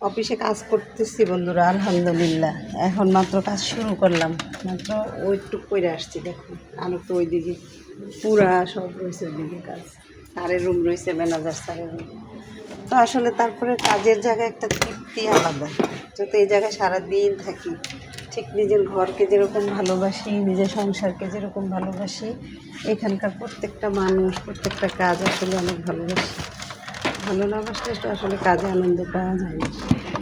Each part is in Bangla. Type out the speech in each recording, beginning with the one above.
অফিসে কাজ করতেছি বন্ধুরা, আলহামদুলিল্লাহ। এখন মাত্র কাজ শুরু করলাম, মাত্র ওইটুক করে আসছি। দেখুন আলো তো ওইদিকে পুরা সব রয়েছে, ওইদিকে কাজ। স্যারের রুম রয়েছে, ম্যানেজার স্যারের রুম। তো আসলে তারপরে কাজের জায়গায় একটা তৃপ্তি আলাদা। যাতে এই জায়গায় সারাদিন থাকি, ঠিক নিজের ঘরকে যেরকম ভালোবাসি, নিজের সংসারকে যেরকম ভালোবাসি, এখানকার প্রত্যেকটা মানুষ, প্রত্যেকটা কাজ আসলে অনেক ভালোবাসি। ভালো না বাসলে তো আসলে কাজে আনন্দ পাওয়া যায় না।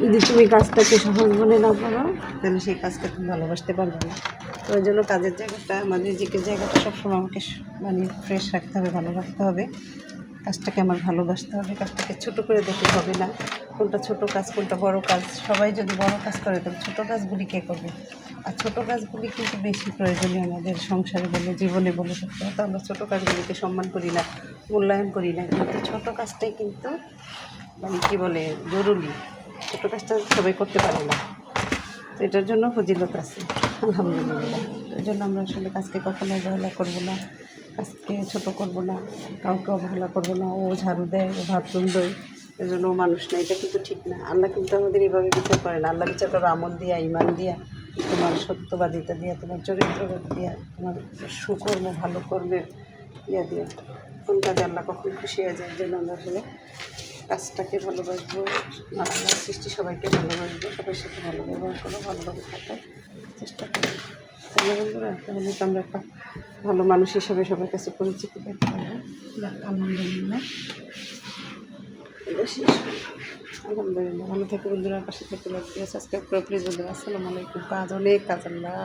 যদি তুমি কাজটাকে সহজ মনে না করো, তাহলে সেই কাজটা তুমি ভালোবাসতে পারবে না। তো ওই জন্য কাজের জায়গাটা, আমার নিজের জায়গাটা সবসময় আমাকে মানে ফ্রেশ রাখতে হবে, ভালো রাখতে হবে। কাজটাকে আমার ভালোবাসতে হবে, কাজটাকে ছোটো করে দেখতে হবে না। কোনটা ছোটো কাজ, কোনটা বড় কাজ। সবাই যদি বড় কাজ করে, তাহলে ছোটো কাজগুলি কে করবে? আর ছোটো কাজগুলি কিন্তু বেশি প্রয়োজনীয় আমাদের সংসারে বলে, জীবনে বলে। সত্যি কথা, আমরা ছোটো কাজগুলিকে সম্মান করি না, মূল্যায়ন করি না। কিন্তু ছোটো কাজটাই কিন্তু মানে কী বলে, জরুরি। ছোটো কাজটা সবাই করতে পারে না, তো এটার জন্য ফজিলত আছে, আলহামদুলিল্লাহ। এই জন্য আমরা আসলে কাজকে কখনো অবহেলা করবো না, কাজকে ছোটো করবো না, কাউকে অবহেলা করবো না। ও ঝাড়ু দেয়, ও বাথরুম দেয়, এই জন্য ও মানুষ না, এটা কিন্তু ঠিক না। আল্লাহ কিন্তু আমাদের এইভাবে বিচার করে না। আল্লাহ বিচার করবে আমল দিয়া, ইমান দিয়া, তোমার সত্যবাদিতা দিয়া, তোমার চরিত্রবোধ দিয়া, তোমার সুকর্ম, ভালো কর্মের ইয়া দিয়া। কোন কাজে আল্লাহ কখন খুশি হয়ে যায়। জন্য আমরা আসলে কাজটাকে ভালোবাসবো, আল্লাহ সৃষ্টি সবাইকে ভালোবাসবো, সবার সাথে ভালো ব্যবহার করবো, ভালোভাবে থাকার চেষ্টা করবো। তাহলে বন্ধুরা, তাহলে তো আমরা একটা ভালো মানুষ হিসেবে সবার কাছে পরিচিতি পেতে পারবো। আলহামদুলিল্লাহ, আলহামদুলিল্লাহ। ভালো থেকে বন্ধুরা, পাশে থেকে লাগবে, সাবস্ক্রাইব করে প্লিজ বন্ধুরা। আসসালামু আলাইকুম। কাজ অনেক কাজ, আল্লাহ।